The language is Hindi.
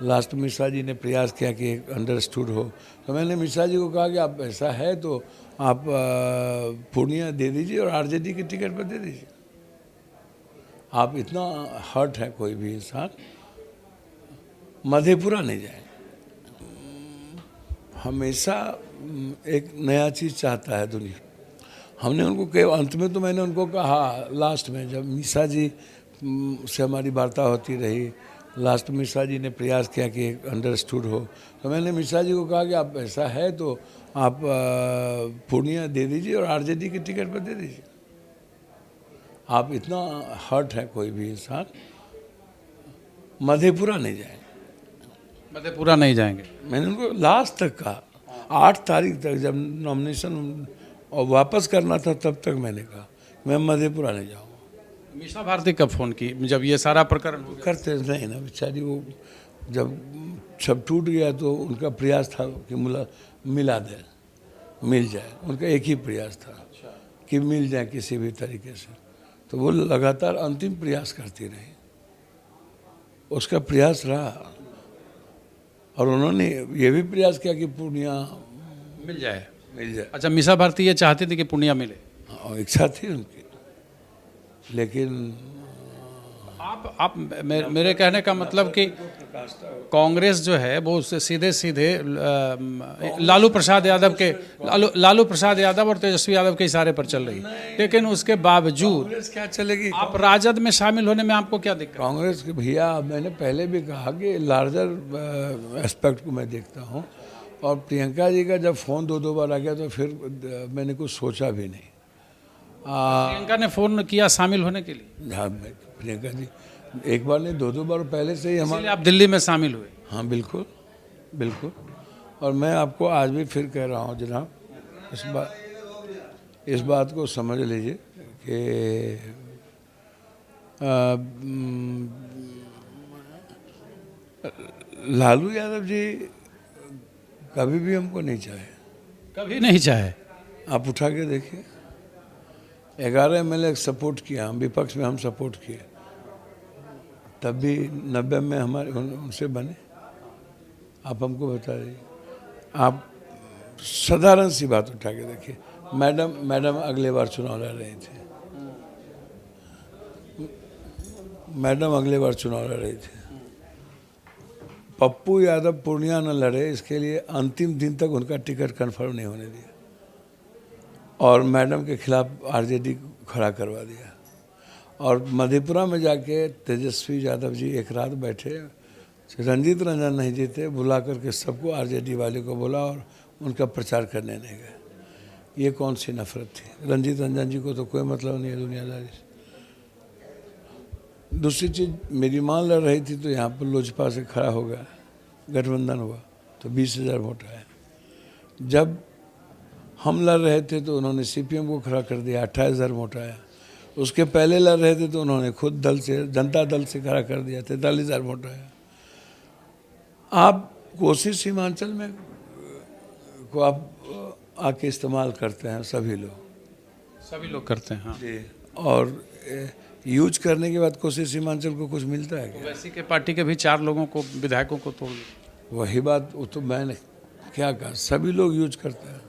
लास्ट मिश्रा जी ने प्रयास किया कि एक अंडरस्टूड हो, तो मैंने मिश्रा जी को कहा कि आप ऐसा है तो आप पूर्णिया दे दीजिए और आरजेडी की टिकट पर दे दीजिए। आप इतना हर्ट है कोई भी इंसान, मधेपुरा नहीं जाए। हमेशा एक नया चीज़ चाहता है दुनिया। हमने उनको केवल अंत में तो मैंने उनको कहा, लास्ट में जब मिश्रा जी से हमारी वार्ता होती रही, लास्ट में मिश्रा जी ने प्रयास किया कि एक अंडरस्टूड हो, तो मैंने मिश्रा जी को कहा कि आप ऐसा है तो आप पूर्णिया दे दीजिए और आरजेडी की टिकट पर दे दीजिए। आप इतना हर्ट है कोई भी इंसान, मधेपुरा नहीं जाए। मधेपुरा नहीं जाएंगे। मैंने उनको लास्ट तक कहा, 8 तारीख तक जब नॉमिनेशन और वापस करना था तब तक मैंने कहा मैं मधेपुरा नहीं जाऊँगा। मीसा भारती कब फ़ोन की जब ये सारा प्रकरण हो गया? करते नहीं ना बेचारी, वो जब सब टूट गया तो उनका प्रयास था कि मिला दे, मिल जाए। उनका एक ही प्रयास था कि मिल जाए किसी भी तरीके से, तो वो लगातार अंतिम प्रयास करती रही। उसका प्रयास रहा और उन्होंने ये भी प्रयास किया कि पूर्णिया मिल जाए। मिल जाए। अच्छा, मीसा भारती ये चाहती थी कि पूर्णिया मिले। और इच्छा थी उनकी, लेकिन आप मेरे कहने का मतलब कि कांग्रेस जो है वो उससे सीधे सीधे लालू प्रसाद यादव और तेजस्वी यादव के इशारे पर चल रही है, लेकिन उसके बावजूद कांग्रेस क्या चलेगी? आप राजद में शामिल होने में आपको क्या दिक्कत? कांग्रेस के भैया, मैंने पहले भी कहा कि लार्जर एस्पेक्ट को मैं देखता हूँ, और प्रियंका जी का जब फ़ोन 2 बार आ गया तो फिर मैंने कुछ सोचा भी नहीं। प्रियंका ने फ़ोन किया शामिल होने के लिए? हाँ, प्रियंका जी एक बार नहीं 2 बार पहले से ही हमारे। आप दिल्ली में शामिल हुए? हाँ बिल्कुल बिल्कुल। और मैं आपको आज भी फिर कह रहा हूँ जनाब, इस बात को समझ लीजिए कि लालू यादव जी कभी भी हमको नहीं चाहे। कभी नहीं चाहे? आप उठा के देखिए, 11 MLA सपोर्ट किया, हम विपक्ष में हम सपोर्ट किए, तब भी 90 में हमारे उनसे बने। आप हमको बता दीजिए। आप साधारण सी बात उठा के देखिए, मैडम अगले बार चुनाव लड़ रही थी, मैडम अगले बार चुनाव लड़ रही थी। पप्पू यादव पूर्णिया न लड़े, इसके लिए अंतिम दिन तक उनका टिकट कंफर्म नहीं होने दिया और मैडम के खिलाफ आरजेडी खड़ा करवा दिया। और मधेपुरा में जाके तेजस्वी यादव जी एक रात बैठे, रंजीत रंजन नहीं जीते, बुला करके सबको आरजेडी वाले को बोला और उनका प्रचार करने नहीं गए। ये कौन सी नफरत थी? रंजीत रंजन जी को तो कोई मतलब नहीं है दुनियादारी से। दूसरी चीज़, मेरी मां लड़ रही थी तो यहाँ पर लोजपा से खड़ा हो गया, गठबंधन हुआ तो 20,000 वोट आए। जब हम लड़ रहे थे तो उन्होंने सीपीएम को खड़ा कर दिया, 28,000 वोट आया। उसके पहले लड़ रहे थे तो उन्होंने खुद दल से, जनता दल से खड़ा कर दिया, 43,000 वोट आया। आप कोसी सीमांचल में को आप आके इस्तेमाल करते हैं, सभी लोग करते हैं। हाँ। जी, और यूज करने के बाद कोसी सीमांचल को कुछ मिलता है क्या? वैसी के पार्टी के भी 4 लोगों को, विधायकों को तोड़ दिया। वही बात, वो तो मैंने क्या कहा, सभी लोग यूज करते हैं।